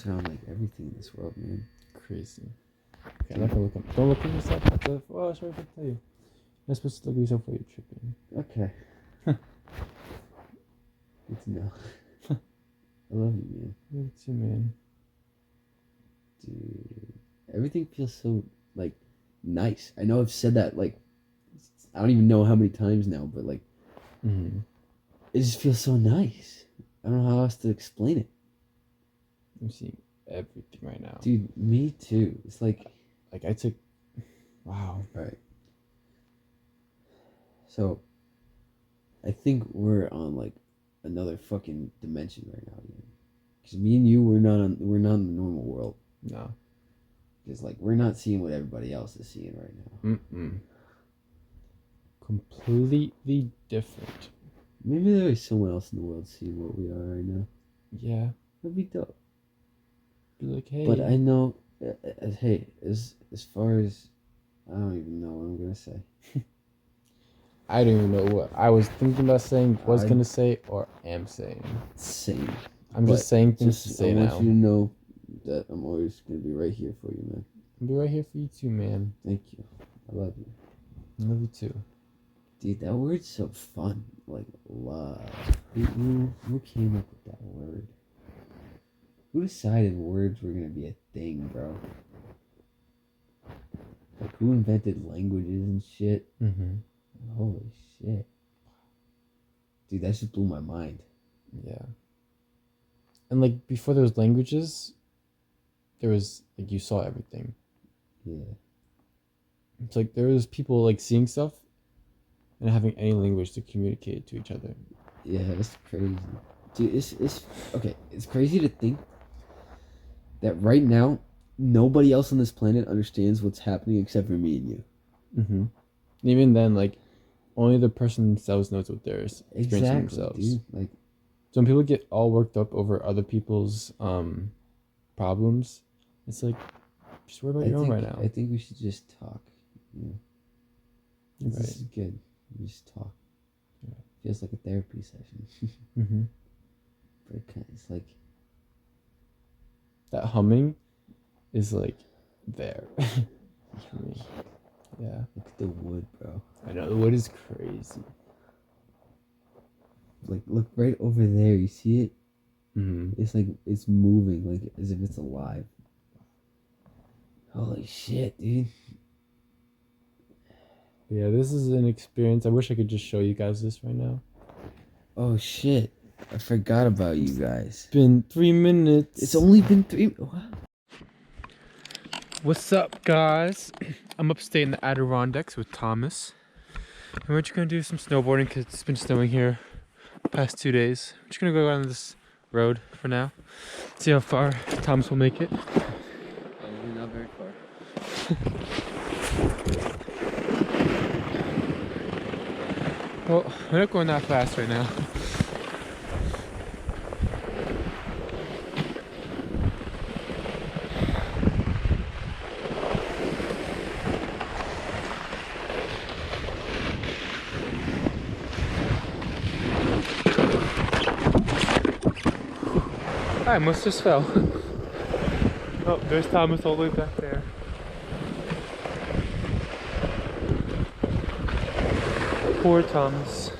revolves around like everything in this world, man. Crazy. Okay, I'm not gonna look up. Don't look at yourself. Oh, sorry if I tell you. You're not supposed to look at yourself while you're tripping. Okay. Good to know. I love you, man. You too, man. Dude, everything feels so like nice. I know I've said that like I don't even know how many times now, but like it just feels so nice. I don't know how else to explain it. I'm seeing everything right now, dude. Me too. It's like I took. Wow. Right. So, I think we're on like another fucking dimension right now, dude. Because me and you, we're not in the normal world. No. Because like we're not seeing what everybody else is seeing right now. Completely different. Maybe there is someone else in the world seeing what we are right now. Yeah. That'd be dope. Be like, hey. But I know, hey, as far as, I don't even know what I'm gonna say. I don't even know what I was thinking about saying, was gonna say, or am saying. Same. I'm just saying things to say now. I want you to know that I'm always gonna be right here for you, man. I'll be right here for you too, man. Thank you. I love you. I love you too. Dude, that word's so fun. Like, love. Who came up with that word? Who decided words were gonna be a thing, bro? Like, who invented languages and shit? Holy shit. Dude, that just blew my mind. Yeah. And, like, before there was languages, there was, like, you saw everything. Yeah. It's like there was people, like, seeing stuff and having any language to communicate to each other. Yeah, that's crazy. Dude, it's okay, it's crazy to think that right now, nobody else on this planet understands what's happening except for me and you. Even then, like, only the person themselves knows what they're experiencing themselves. Dude. Like, so when people get all worked up over other people's problems, it's like, just worry about your own right now. I think we should just talk. Yeah. This Right. is good. We just talk. Yeah. Feels like a therapy session. But it's like that humming is like there. For me. Yeah. Look at the wood, bro. I know the wood is crazy. Like, look right over there. You see it? It's like it's moving, like as if it's alive. Holy shit, dude. Yeah, this is an experience. I wish I could just show you guys this right now. Oh shit. I forgot about you guys. It's been 3 minutes. It's only been 3. What? What's up, guys? I'm upstate in the Adirondacks with Thomas. And we're just gonna do some snowboarding because it's been snowing here the past 2 days. We're just gonna go down this road for now. See how far Thomas will make it. Probably not very far. Well, we're not going that fast right now. I almost just fell. Oh, there's Thomas all the way back there. Poor Thomas.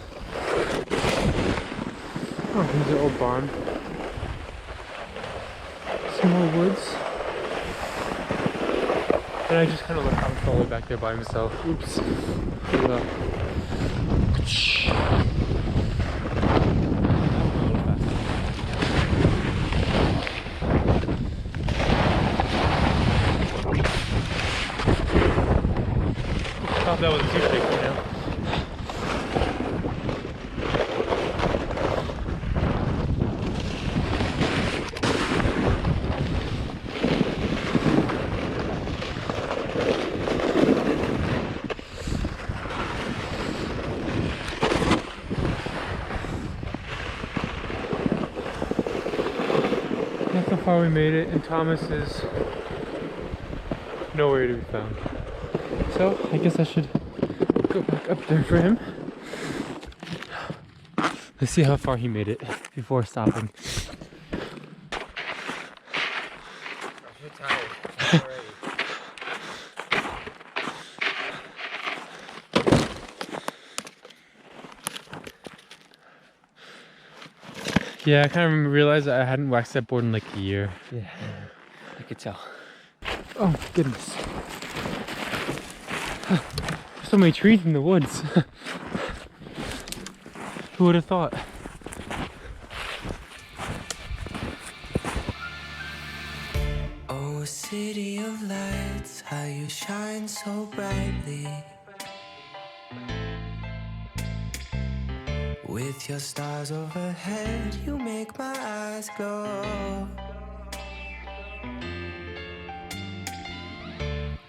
Oh, here's an old barn. Some more woods. And I just kind of let Thomas all the way back there by himself. Oops. Hold up. Thought that was too shaky now. That's how far we made it, and Thomas is nowhere to be found. So I guess I should go back up there for him. Let's see how far he made it before stopping. Yeah, I kind of realized that I hadn't waxed that board in like a year. Yeah, I could tell. Oh goodness. So many trees in the woods. Who would have thought? Oh, city of lights, how you shine so brightly. With your stars overhead, you make my eyes glow.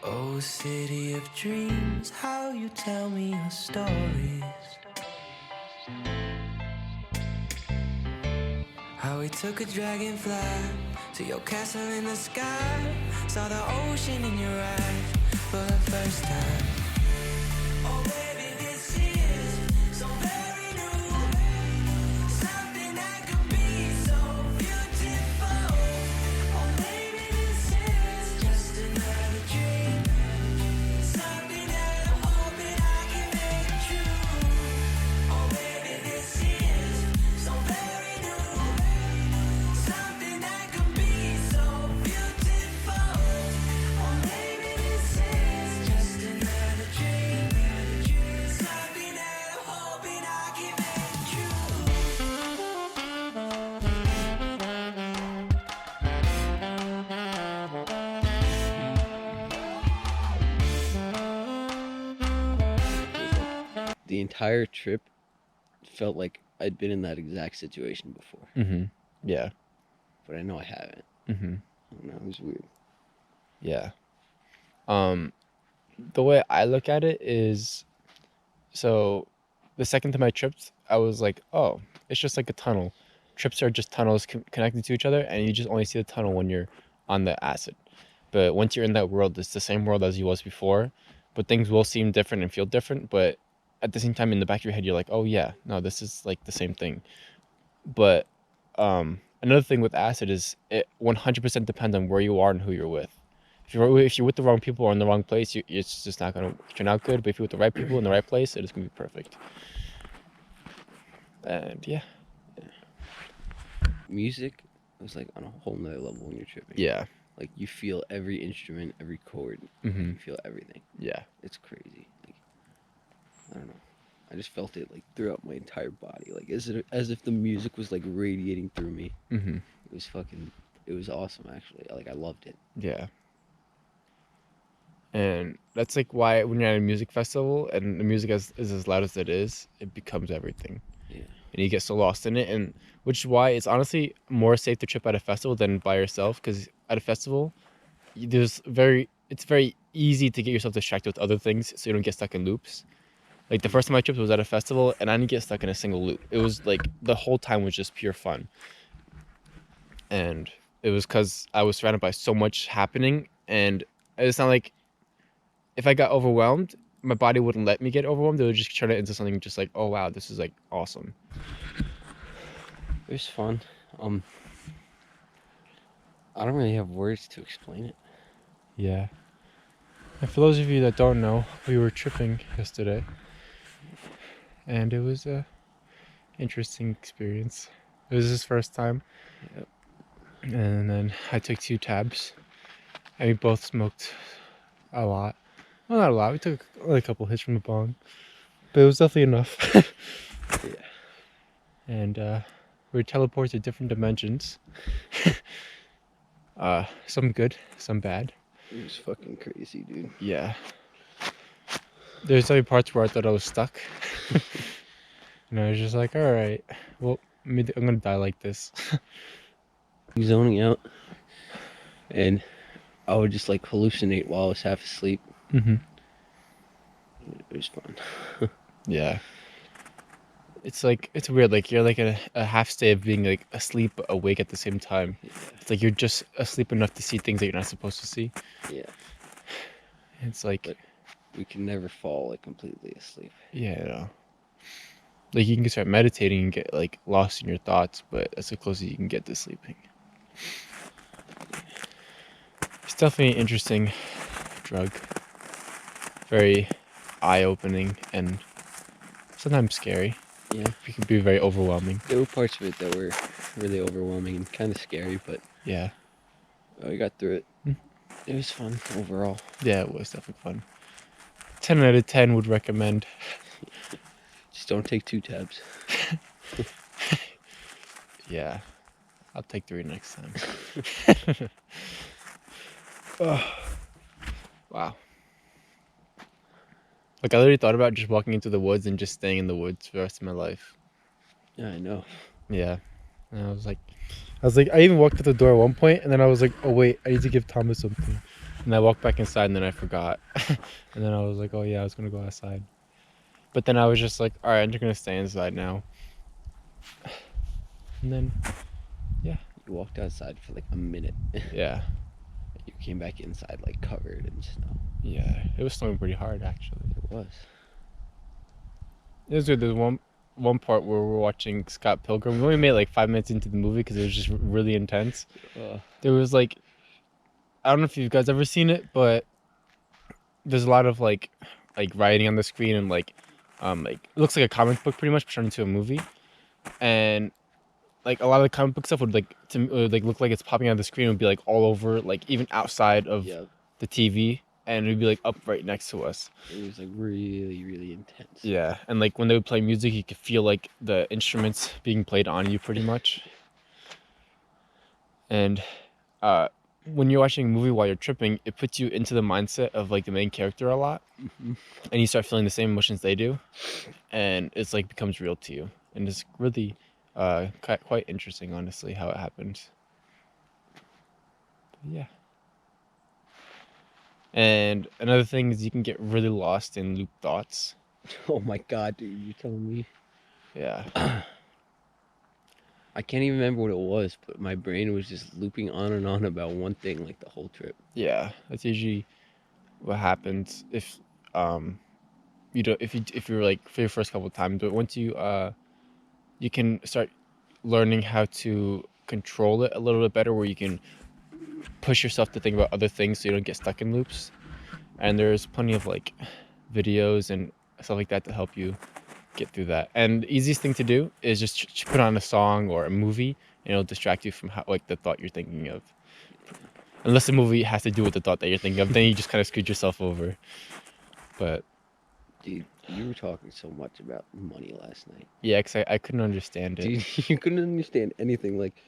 Oh, city of dreams, how you tell me your stories. How we took a dragonfly to your castle in the sky. Saw the ocean in your eyes for the first time. Oh baby, this is so very new. Something that could be so beautiful. Oh baby, this is just another dream. Something that I'm hoping I can make true. Oh baby, this is so very new. Something that could be so beautiful. Oh baby, this is just another dream. Something that I'm hoping I can make true. The entire trip felt like I'd been in that exact situation before, Mm-hmm. Yeah. but I know I haven't. Mm-hmm. I don't know, it was weird. Yeah. The way I look at it is, so the second time I tripped, I was like, oh, it's just like a tunnel. Trips are just tunnels connected to each other, and you just only see the tunnel when you're on the acid. But once you're in that world, it's the same world as you was before, but things will seem different and feel different. But at the same time, in the back of your head, you're like, oh yeah, no, this is like the same thing. But another thing with acid is it 100% depends on where you are and who you're with. If you're with the wrong people or in the wrong place, it's just not gonna turn out good. But if you're with the right people in the right place, it is gonna be perfect. And yeah, Music was like on a whole nother level when you're tripping. yeah, Like you feel every instrument, every chord. mm-hmm. You feel everything. Yeah, It's crazy. Like, I don't know. I just felt it like throughout my entire body, like as if the music was like radiating through me. mm-hmm. It was fucking. It was awesome, actually. Like I loved it. Yeah. And that's like why when you're at a music festival and the music is as loud as it is, it becomes everything. Yeah. And you get so lost in it, and which is why it's honestly more safe to trip at a festival than by yourself, because at a festival it's very easy to get yourself distracted with other things so you don't get stuck in loops. Like the first time I tripped was at a festival and I didn't get stuck in a single loop. It was like the whole time was just pure fun, and it was because I was surrounded by so much happening, and it's not like if I got overwhelmed, my body wouldn't let me get overwhelmed. It would just turn it into something just like, oh wow, this is like awesome. It was fun. I don't really have words to explain it. Yeah. And for those of you that don't know, we were tripping yesterday, and it was a interesting experience. It was his first time, Yep. and then I took 2 tabs, and we both smoked a lot. Well, not a lot. We took only a couple hits from the bong, but it was definitely enough. Yeah. And we were teleported to different dimensions. Some good, some bad. It was fucking crazy, dude. Yeah. There's some parts where I thought I was stuck. And I was just like, all right, well, I'm gonna die like this. Zoning out, and I would just like hallucinate while I was half asleep. Mm-hmm. It was fun. Yeah. It's like, it's weird. Like you're like a half state of being like asleep but awake at the same time. Yeah. It's like you're just asleep enough to see things that you're not supposed to see. Yeah. It's like, But we can never fall like completely asleep. yeah, you know. Like you can start meditating and get like lost in your thoughts, but that's the closest you can get to sleeping. definitely an interesting drug. Very eye-opening and sometimes scary. Yeah, It can be very overwhelming. there were parts of it that were really overwhelming and kind of scary, but Yeah. we got through it. Mm. It was fun overall. Yeah, it was definitely fun. 10 out of 10 would recommend. Just don't take 2 tabs. Yeah. I'll take 3 next time. Wow. Like, I literally thought about just walking into the woods and just staying in the woods for the rest of my life. Yeah, I know. Yeah. And I was like, I even walked to the door at one point, and then I was like, oh wait, I need to give Thomas something. And I walked back inside, and then I forgot. And then I was like, oh yeah, I was gonna go outside. But then I was just like, all right, I'm just gonna stay inside now. And then, You walked outside for like a minute. yeah, You came back inside like covered in snow. yeah, it was snowing pretty hard actually. It was. It was good. There's one part where we're watching Scott Pilgrim. We only made like 5 minutes into the movie because it was just really intense. There was like, I don't know if you guys ever seen it, but there's a lot of like writing on the screen and like it looks like a comic book pretty much turned into a movie, and like a lot of the comic book stuff would like look like it's popping out of the screen. It would be like all over, like even outside of the TV, and it would be like up right next to us. It was like really, really intense. Yeah, and like when they would play music, you could feel like the instruments being played on you pretty much. And when you're watching a movie while you're tripping, it puts you into the mindset of like the main character a lot, and you start feeling the same emotions they do, and it's like becomes real to you, and it's really quite interesting, honestly, how it happens. But yeah. And another thing is you can get really lost in loop thoughts. Oh my god, dude, you're telling me? Yeah. I can't even remember what it was, but my brain was just looping on and on about one thing like the whole trip. Yeah, that's usually what happens if you don't if you're like for your first couple of times, but once you can start learning how to control it a little bit better, where you can push yourself to think about other things so you don't get stuck in loops. And there's plenty of like videos and stuff like that to help you get through that. And the easiest thing to do is just put on a song or a movie, and it'll distract you from like the thought you're thinking of. Unless the movie has to do with the thought that you're thinking of, then you just kind of screwed yourself over. But Dude, you were talking so much about money last night. yeah, because I couldn't understand it. Dude, you couldn't understand anything. Like,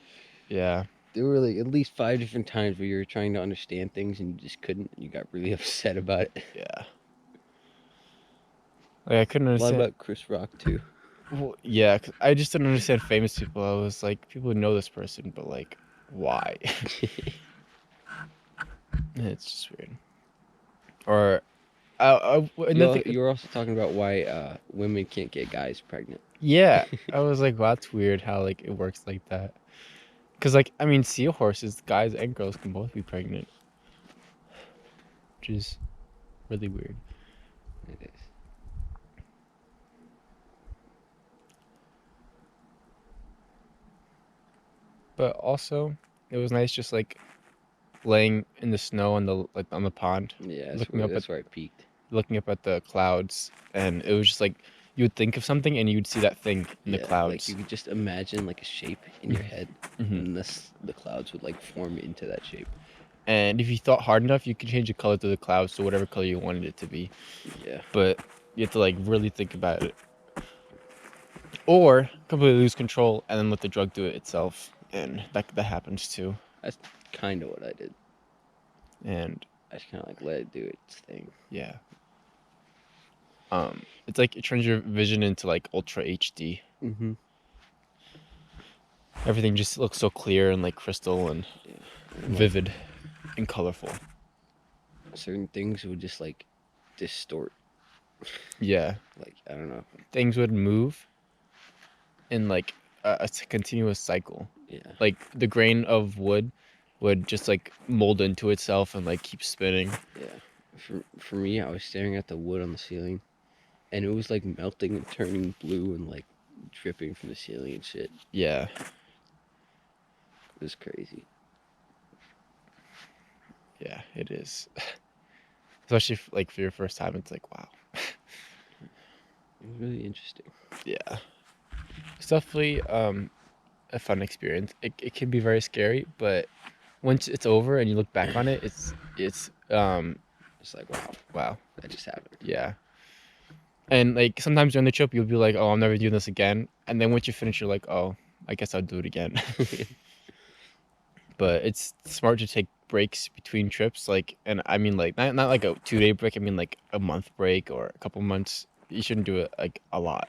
Yeah. there were like at least 5 different times where you were trying to understand things and you just couldn't. And you got really upset about it. Yeah. Like I couldn't A lot understand. about Chris Rock too. Well, yeah, 'cause I just didn't understand famous people. I was like, people know this person, but like, why? It's just weird. Or, You were also talking about why women can't get guys pregnant. yeah, I was like, wow, that's weird how like it works like that. Cause like, I mean, seahorses, guys and girls can both be pregnant, which is really weird. It is. But also, it was nice just like laying in the snow on the pond, Yeah, Looking where I peaked. looking up at the clouds, and it was just like you would think of something and you would see that thing in the Like clouds. you could just imagine like a shape in your head, Mhm. and the clouds would like form into that shape. And if you thought hard enough, you could change the color to the clouds to whatever color you wanted it to be. Yeah. But you have to like really think about it, or completely lose control and then let the drug do it itself, and that happens too. That's kind of what I did. And I just kind of like let it do its thing. yeah, it's like it turns your vision into like ultra HD. Mm-hmm. Everything just looks so clear and like crystal and Yeah. And, like, vivid and colorful. certain things would just like distort. Yeah, Like, I don't know. things would move in like a continuous cycle. Yeah. Like the grain of wood would just like mold into itself and like keep spinning. Yeah. For me, I was staring at the wood on the ceiling, and it was like melting and turning blue and like dripping from the ceiling and shit. Yeah. It was crazy. Yeah, it is. Especially like for your first time, it's like wow. It was really interesting. Yeah, it's definitely a fun experience. It can be very scary, but once it's over and you look back on it, it's It's like, wow, wow. that just happened. Yeah. And like sometimes during the trip you'll be like, oh, I'm never doing this again. And then once you finish, you're like, oh, I guess I'll do it again. But it's smart to take breaks between trips, like, and I mean like not like a 2 day break. I mean like a month break or a couple months. You shouldn't do it like a lot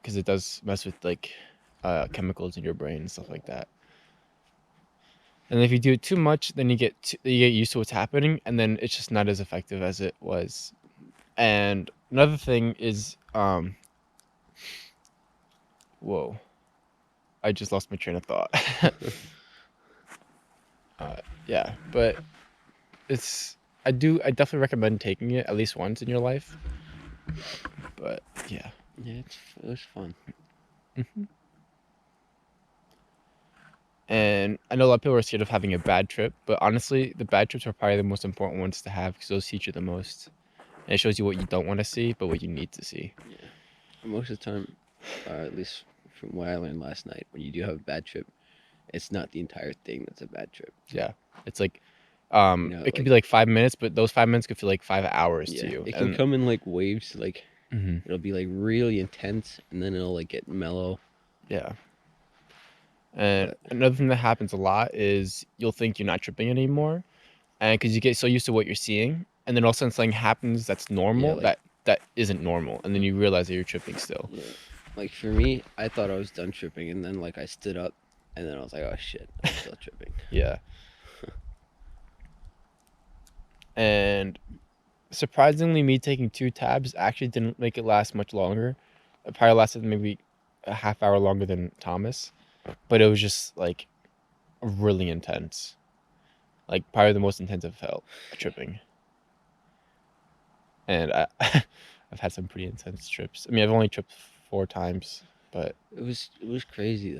because it does mess with like chemicals in your brain and stuff like that. And if you do it too much, then you get used to what's happening, and then it's just not as effective as it was. And another thing is, whoa, I just lost my train of thought. Yeah, but it's I definitely recommend taking it at least once in your life. But yeah. Yeah, it was fun. And I know a lot of people are scared of having a bad trip, but honestly, the bad trips are probably the most important ones to have because those teach you the most. And it shows you what you don't want to see, but what you need to see. Yeah. Most of the time, at least from what I learned last night, when you do have a bad trip, it's not the entire thing that's a bad trip. Yeah, it's like, it can like, be like 5 minutes, but those 5 minutes could feel like 5 hours yeah, to you. it can come in like waves. Like Mhm. it'll be like really intense, and then it'll like get mellow. Yeah. And But another thing that happens a lot is you'll think you're not tripping anymore, and because you get so used to what you're seeing, and then all of a sudden something happens that's normal like- that isn't normal, and then you realize that you're tripping still. yeah, like for me, I thought I was done tripping, and then like I stood up, and then I was like, oh shit, I'm still tripping. Yeah. And surprisingly, me taking 2 tabs actually didn't make it last much longer. It probably lasted maybe a half hour longer than Thomas, but it was just like really intense. Like probably the most intense I've felt tripping. And I've had some pretty intense trips. I mean, I've only tripped 4 times, but It was crazy though.